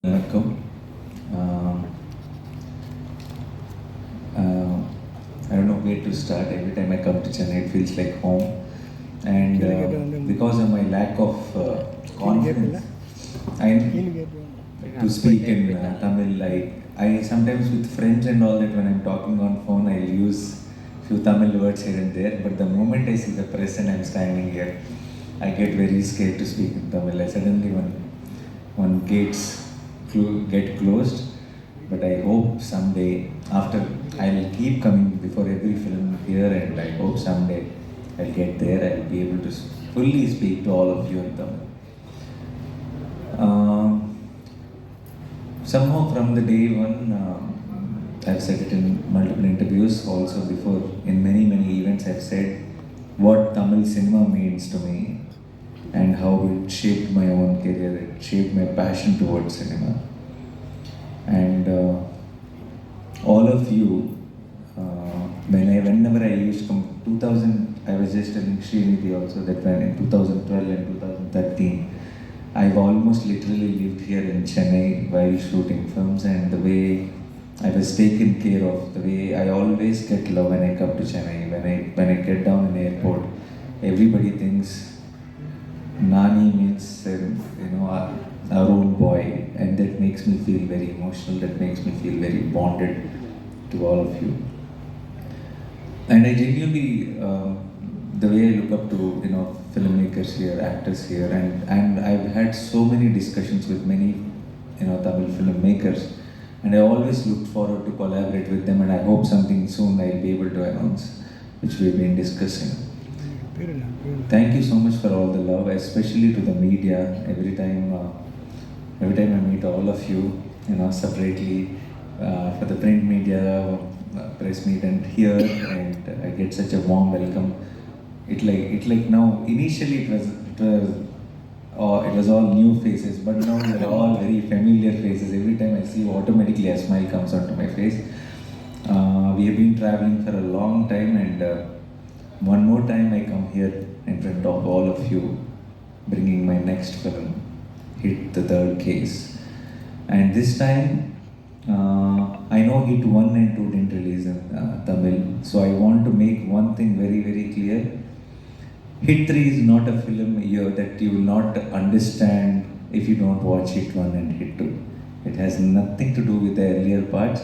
வணக்கம். Um, I don't know where to start. Every time I come to Chennai, it feels like home. And because of my lack of confidence, I to speak in Tamil. I sometimes with friends and all that when I'm talking on phone, I use few Tamil words here and there. But the moment I see the press and I'm standing here, I get very scared to speak in Tamil. I suddenly one gates get closed. But I hope someday, after I'll keep coming before every film here, and I hope someday I'll get there. I'll be able to fully speak to all of you in Tamil. Um, Somehow from the day one, I've said it in multiple interviews, also before in many events. I've said what Tamil cinema means to me and how it shaped my own career. It shaped my passion towards cinema. And all of you, whenever I used to come, 2000, I was just telling Srinidhi also that when in 2012 and 2013, I've almost literally lived here in Chennai while shooting films, and the way I was taken care of, the way I always get love when I come to Chennai. When I get down in the airport, everybody thinks Nani means our own boy, and that makes me feel very emotional. That makes me feel very bonded to all of you. And I genuinely, the way I look up to filmmakers here, actors here, and I've had so many discussions with many Tamil filmmakers, and I always look forward to collaborate with them, and I hope something soon I'll be able to announce, which we've been discussing. Thank you so much for all the love, especially to the media. Every time I meet all of you, separately, for the print media, press meet, and here, and I get such a warm welcome. It like now. Initially, it was all new faces, but now they're all very familiar faces. Every time I see you, automatically a smile comes onto my face. We have been traveling for a long time, and one more time I come here in front of all of you, bringing my next film, Hit the Third Case. And this time, I know Hit 1 and 2 didn't release in Tamil, so I want to make one thing very clear. Hit 3 is not a film here that you will not understand if you don't watch Hit 1 and Hit 2. It has nothing to do with the earlier parts.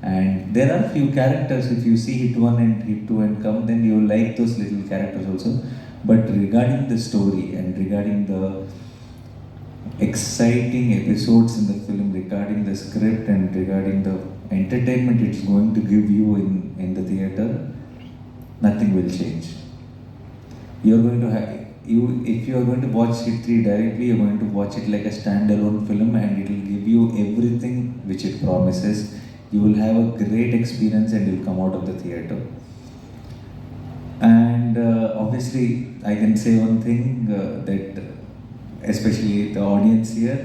And there are few characters, if you see Hit 1 and Hit 2 and come, then you will like those little characters also. But regarding the story and regarding the exciting episodes in the film, regarding the script and regarding the entertainment it's going to give you in the theater, nothing will change. You're going to have if you are going to watch Hit 3 directly, you're going to watch it like a standalone film, and it will give you everything which it promises. You will have a great experience and you'll come out of the theater. And obviously, I can say one thing that, especially the audience here,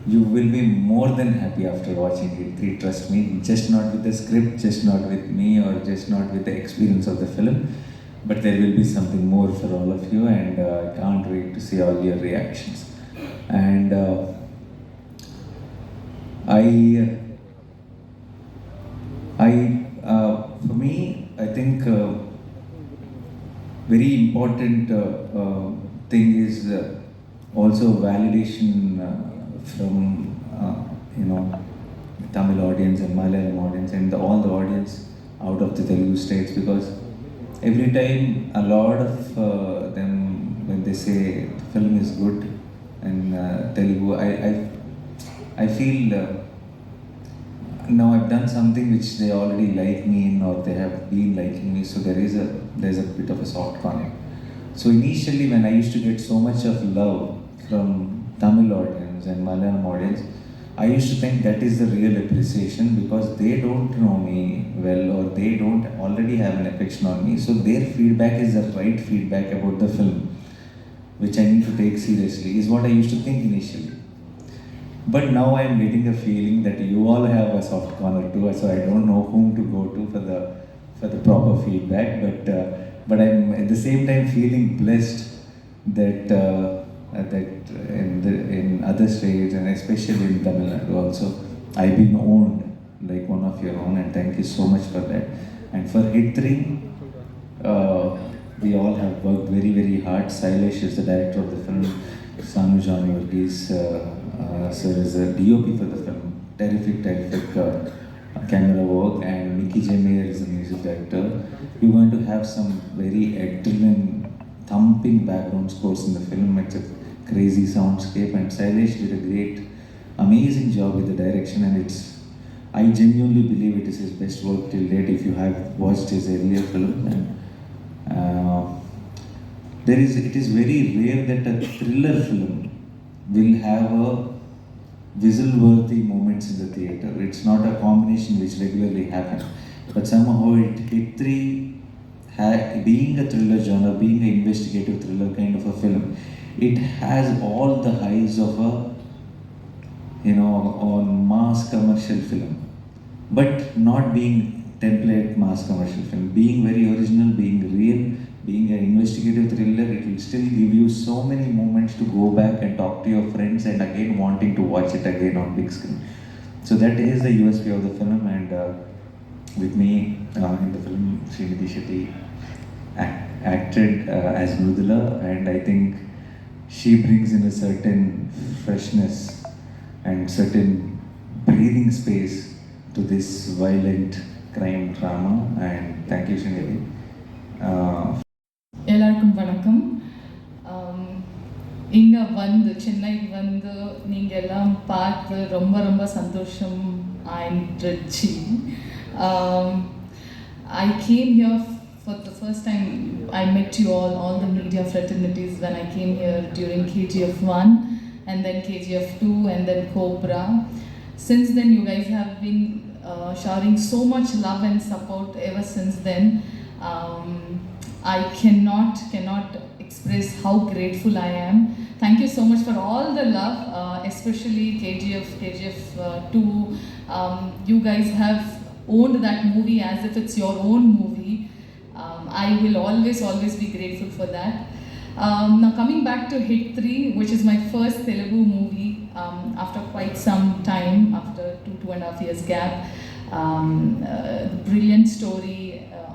you will be more than happy after watching Hit 3. Trust me, just not with the script, just not with me, or just not with the experience of the film. But there will be something more for all of you, and I can't wait to see all your reactions. And for me, I think very important thing is also validation from Tamil audience and Malayalam audience and all the audience out of the Telugu states, because every time a lot of them, when they say the film is good in Telugu, I feel now I've done something which they already like me in, or they have been liking me, so there's a bit of a soft corner. So initially, when I used to get so much of love from Tamil audience and Malayalam audience, I used to think that is the real appreciation, because they don't know me well, or they don't already have an affection on me. So their feedback is the right feedback about the film, which I need to take seriously, is what I used to think initially. But now I am getting a feeling that you all have a soft corner too, so I don't know whom to go to for the proper feedback. But I'm at the same time feeling blessed that that in other states and especially in Tamil Nadu also, I've been owned like one of your own, and thank you so much for that. And for Hit 3, we all have worked very, very hard. Sailesh is the director of the film. Sanu John Varghese sir is a DOP for the film. Terrific camera work, and Mickey J. Mayer is the music director. You're going to have some very adrenaline thumping background scores in the film. It's a crazy soundscape, and Sailesh did a great, amazing job with the direction, and I genuinely believe it is his best work till date. If you have watched his earlier film, and it is very rare that a thriller film will have a whistle-worthy moments in the theater. It's not a combination which regularly happens, but somehow Hit 3, being a thriller genre, being an investigative thriller kind of a film, it has all the highs of a, on mass commercial film, but not being template mass commercial film, being very original, being real, being an investigative thriller. It will still give you so many moments to go back and talk to your friends and again wanting to watch it again on big screen. So that is the USP of the film, and with me in the film, Srinidhi Shetty acted as Mridula, and I think she brings in a certain freshness and certain breathing space to this violent crime drama. And thank you, Srinidhi. எல்லாருக்கும் வணக்கம். இங்கே வந்து சென்னைக்கு வந்து நீங்கள் எல்லாம் பார்த்து ரொம்ப ரொம்ப சந்தோஷம் ஆயிடுச்சு. I came here for the first time. I met you all the media fraternities when I came here during KGF 1 and then KGF 2 and then Cobra. Since then you guys have been showering so much love and support ever since then. I cannot express how grateful I am. Thank you so much for all the love, especially KGF 2. You guys have owned that movie as if it's your own movie. I will always be grateful for that. Now coming back to Hit 3, which is my first Telugu movie after quite some time, after 2.5 years gap. Brilliant story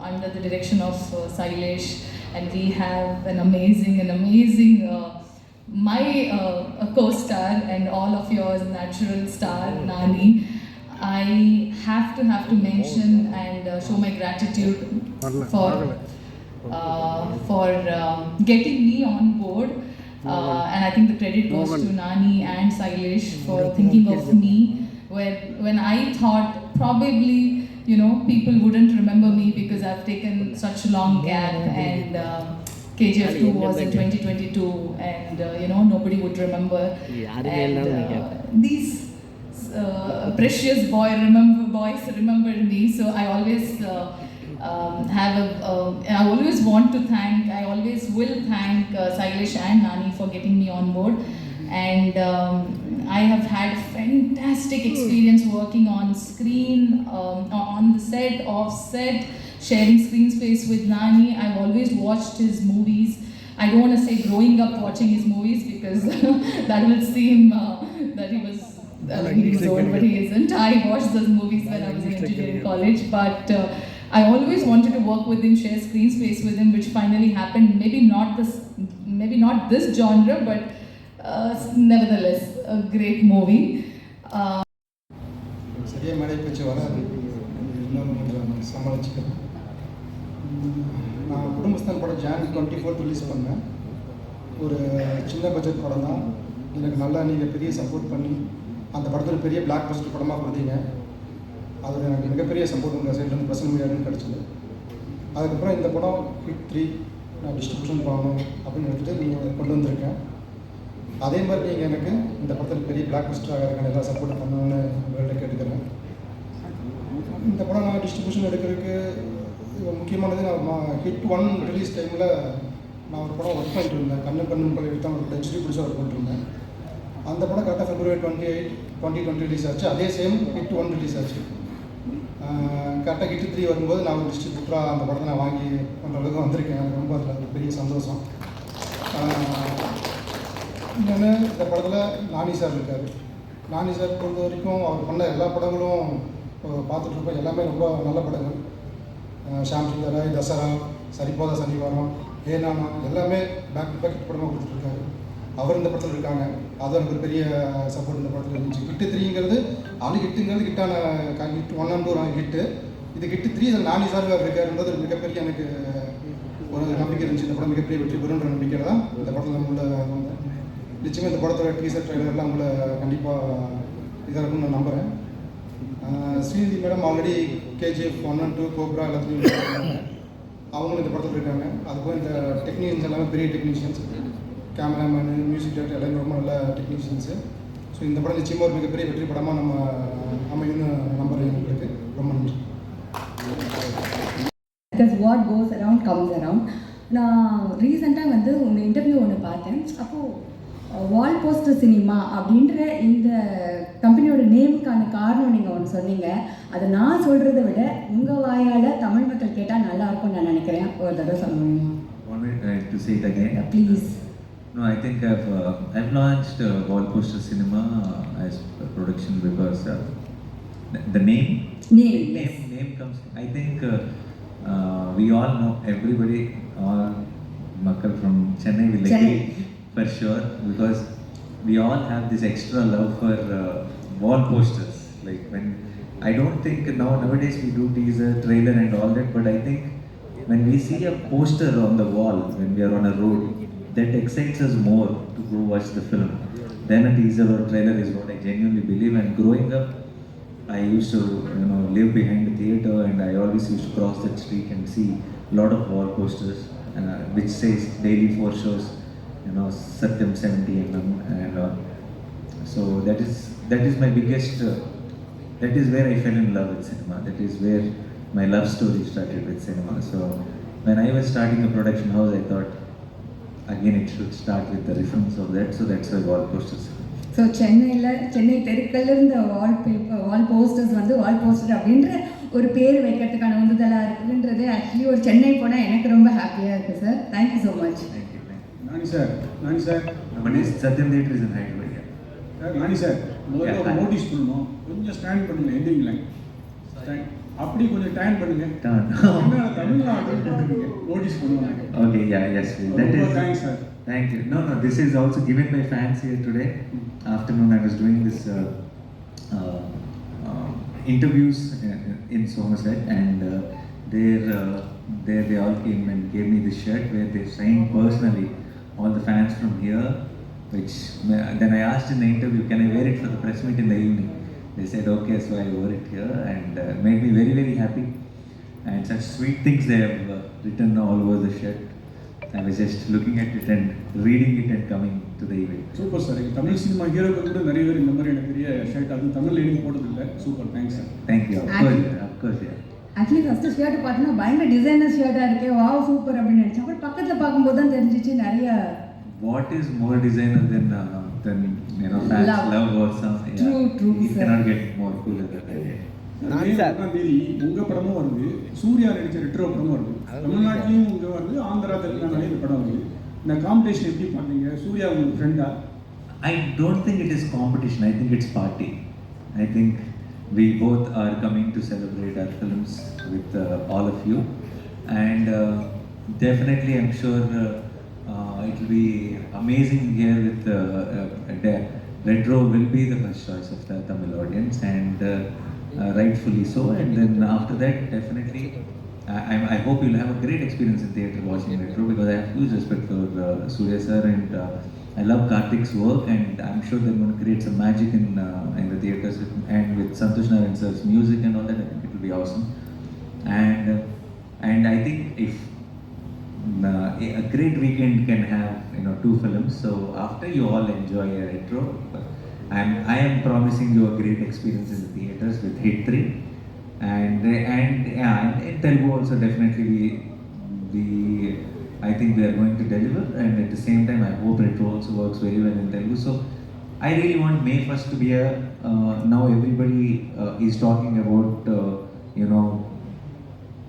under the direction of Sailesh, and we have an amazing my co-star and all of yours natural star Nani. I have to mention and show my gratitude for getting me on board, and I think the credit goes to Nani and Sailesh for thinking of me when I thought probably people wouldn't remember me because I've taken such a long gap, and KGF 2 was in 2022, and nobody would remember. And these precious boys remembered me, so I always I always want to thank, I always will thank Sailesh and Nani for getting me on board. And I have had fantastic experience working on screen, on the set, off set, sharing screen space with Nani. I've always watched his movies. I don't want to say growing up watching his movies because that will seem that he was old, but he isn't. I watched those movies when I was in engineering college, but I always wanted to work with him, share screen space with him, which finally happened. Maybe not this genre, but nevertheless a great movie. சரியாக மழை பேச்சு வராது, இன்னும் கொஞ்சம் சமாளிச்சுக்கிறேன். நான் குடும்பஸ்தான் படம் Jan 24 release பண்ணேன். ஒரு சின்ன பட்ஜெட் படம் தான். எனக்கு நல்லா நீங்கள் பெரிய சப்போர்ட் பண்ணி அந்த படத்தில் பெரிய பிளாக் பஸ்டர் படமாக கொடுத்தீங்க. அது எனக்கு மிகப்பெரிய சப்போர்ட் உங்கள் சைட்லேருந்து பிரசன்ட் மீடியான்னு கிடச்சிது. அதுக்கப்புறம் இந்த படம் Hit 3 நான் டிஸ்ட்ரிபியூஷன் பண்ணணும் அப்படின்னு எடுத்துகிட்டு நீங்கள் கொண்டு வந்திருக்கேன். அதே மாதிரி நீங்கள் எனக்கு இந்த படத்தில் பெரிய பிளாக் பஸ்டர் ஆகிறதுக்கான எல்லா சப்போர்ட் பண்ணணும்னு உங்கள்கிட்ட கேட்டுக்கிறேன். இந்த படம் நான் டிஸ்ட்ரிபியூஷன் எடுக்கிறதுக்கு முக்கியமானது, நான் Hit 1 ரிலீஸ் டைமில் நான் ஒரு படம் ஒர்க் பண்ணிட்டு இருந்தேன். கண்ணு பள்ளி எடுத்து ஒரு டென்சிட்டி பிடிச்சா ஒர்க் பண்ணிட்டுருந்தேன். அந்த படம் கரெக்டாக February 28, 2020 ரிலீஸ் ஆச்சு. அதே சேம் Hit 1 ரிலீஸ் ஆச்சு. கரெக்டாக Hit 3 வரும்போது நான் ஒரு டிஸ்ட்ரிபியூட்டராக அந்த படத்தை நான் வாங்கி பண்ணுற அளவுக்கு வந்திருக்கேன். எனக்கு ரொம்ப அதில் பெரிய சந்தோஷம். இன்னொன்று இந்த படத்தில் நானி சார் இருக்கார். நானி சார் பொறுத்த வரைக்கும் அவர் பண்ண எல்லா படங்களும் பார்த்துட்ருப்போம், எல்லாமே ரொம்ப நல்ல படங்கள். ஷாம் சுந்தராய், தசரா, சரிபோதா சனிவாரம், ஏனானா எல்லாமே பேக் டு பேக் படமாக கொடுத்துட்ருக்காரு. அவர் இந்த படத்தில் இருக்காங்க, அது எனக்கு ஒரு பெரிய சப்போர்ட் இந்த படத்தில் இருந்துச்சு. கிட்டு 3ங்கிறது ஆல்ரெடி கிட்டுங்கிறது கிட்டான ஹிட் 1 and 2 ஹிட்டு. இது கிட்டு 3 இதில் நானி சார் இருக்காருன்றது ஒரு மிகப்பெரிய எனக்கு ஒரு நம்பிக்கை இருந்துச்சு. இந்த படம் மிகப்பெரிய வெற்றி பெறுன்ற நம்பிக்கை தான் இந்த படத்தில் நம்ம உள்ள வந்தேன். நிச்சயமாக இந்த படத்தோட டீசர் ட்ரைலர்லாம் உங்களை கண்டிப்பாக இதாக இருக்கும்னு நான் நம்புகிறேன். Srinidhi madam already KGF 1 and 2 cobra எல்லாத்துலேயும் இருக்காங்க, அவங்களும் இந்த படத்தில் இருக்காங்க. அதுபோல் இந்த டெக்னீஷியன்ஸ் எல்லாமே பெரிய டெக்னீஷியன்ஸ், கேமராமேனு, மியூசிக் டேரக்டர் எல்லாமே ரொம்ப நல்ல டெக்னீஷியன்ஸு. ஸோ இந்த படம் நிச்சயமாக ஒரு மிகப்பெரிய வெற்றி படமாக நம்ம அமையும்னு நம்புகிறேன். எங்களுக்கு ரொம்ப நன்றி. Because what goes around comes around. நான் ரீசெண்டாக வந்து உங்கள் இன்டர்வியூ ஒன்று பார்த்தேன். அப்போது வால் போஸ்டர் சினிமா அப்படின்ற இந்த கம்பெனியோட நேமுக்கான காரணம் நீங்கள் ஒன்று சொன்னீங்க. அதை நான் சொல்கிறத விட உங்கள் வாயால் தமிழ் மக்கள் கேட்டால் நல்லாயிருக்கும்னு நான் நினைக்கிறேன். ஒரு தடவை சொல்ல முடியுமா? Want me to say it again? Please. No, I think I've launched Wall Poster Cinema as a production because the name comes. I think we all know, everybody, all Makkal from Chennai will agree for sure, because we all have this extra love for wall posters. Like when I don't think nowadays we do teaser, trailer and all that, but I think when we see a poster on the wall when we are on a road, that excites us more to go watch the film than a teaser or trailer, is what I genuinely believe. And growing up, I used to live behind the theatre, and I always used to cross that street and see a lot of wall posters which says daily 4 shows, Satyam 70 and all. So that is my biggest, that is where I fell in love with cinema. That is where my love story started with cinema. So when I was starting a production house, I thought again it should start with the reference of that. So that's why wall posters. So Chennai தெருக்கல்ல இருந்த wall posters வந்து wall poster அப்படின்ற ஒரு பேர் வைக்கிறதுக்கான உந்துதலாக இருக்குன்றது actually ஒரு சென்னை போனால் எனக்கு ரொம்ப ஹாப்பியாக இருக்குது sir. Thank you so much. Nani sir Sathyam theatre is in Hyderabad. Nani sir முதல்ல ஒரு நோட்டீஸ் பண்ணணும், கொஞ்சம் ஸ்டாண்ட் பண்ணுங்க எண்டிங் லைன் அப்படி கொஞ்சம் டைம் பண்ணுங்க. தமிழ்நாடு நோட்டீஸ் பண்ணுவாங்க. Okay, yeah, yes. That is. Thanks, sir. Thank you. No, this is also given by fans here today. Afternoon, I was doing this interviews in Somerset, and they all came and gave me this shirt where they signed personally all the fans from here. Which then I asked in the interview, can I wear it for the press meet in the evening? They said okay, so I wore it here, and made me very, very happy. And such sweet things they have written all over the shirt. I was just looking at it and reading it and coming to the event. Super sir. Tamil cinema ஹீரோக்கள் கூட நிறைய பேர் இந்த மாதிரி எனக்கு பெரிய shirt அது தமிழ்ல எழுதி போட்டதில்லை. Super, thanks sir. Thank you. Of course, yeah. Actually first shirt பார்த்தோன்னா பயங்கர டிசைனர் ஷர்ட்டாக இருக்கே, வாவ் சூப்பர் அப்படின்னு நினச்சேன். அப்புறம் பக்கத்தில் பார்க்கும்போது தான் தெரிஞ்சிச்சு நிறைய. What is more designer than fans love or something? True, You sir. cannot get more cooler than that. தேதி உங்க படமும் வருது, சூர்யா நடிச்ச ரெட்ரோ படமும் வருது, தமிழ்நாட்டிலையும் இங்க வருது, ஆந்திரா தெலுங்கானாலையும் இந்த படம் வருது. இந்த காம்படிஷன் எப்படி பார்த்தீங்க? சூர்யா உங்களுக்கு ஃப்ரெண்டா? I don't think it is competition. I think it's party. I think we both are coming to celebrate our films with all of you, and definitely I'm sure it will be amazing here with Retro will be the first choice of the Tamil audience, and rightfully so. And then after that, definitely I hope you'll have a great experience in theatre watching Retro, because I have huge respect for Surya sir, and I love Karthik's work, and I'm sure they're going to create some magic in the theatres, and with Santosh Narayan sir's music and all that, I think it will be awesome. And I think if a great weekend can have 2 films, so after you all enjoy a Retro, I am promising you a great experience in the theatres with Hit 3, and in Telugu also definitely we I think we are going to deliver, and at the same time I hope Retro also works very well in Telugu. So I really want May 1st to be now everybody is talking about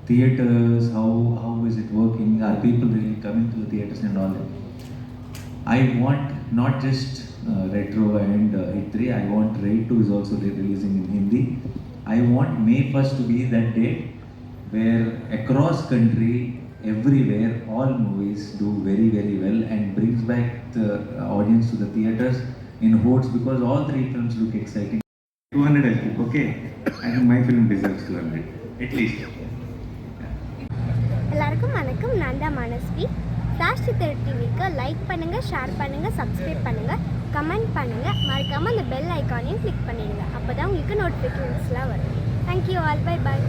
theatres, how is it working, are people really coming to the theatres and all that. I want not just Retro and Hit 3. I want Raid 2 is also releasing in Hindi. I want May 1st to be that date where across country, everywhere, all movies do very, very well and brings back the audience to the theatres in hordes, because all 3 films look exciting. 200 I'll keep, okay? I think my film deserves 200, at least. எல்லாருக்கும் வணக்கம். நான் தான் Manasvi. Flash சித்திரை டிவிக்கு like பண்ணுங்கள், share பண்ணுங்கள், subscribe பண்ணுங்கள், comment பண்ணுங்கள். மறக்காமல் அந்த பெல் ஐக்கானையும் கிளிக் பண்ணிடுங்க. அப்போ தான் உங்களுக்கு நோட்டிஃபிகேஷன்ஸ்லாம் வரும். Thank you all. Bye bye.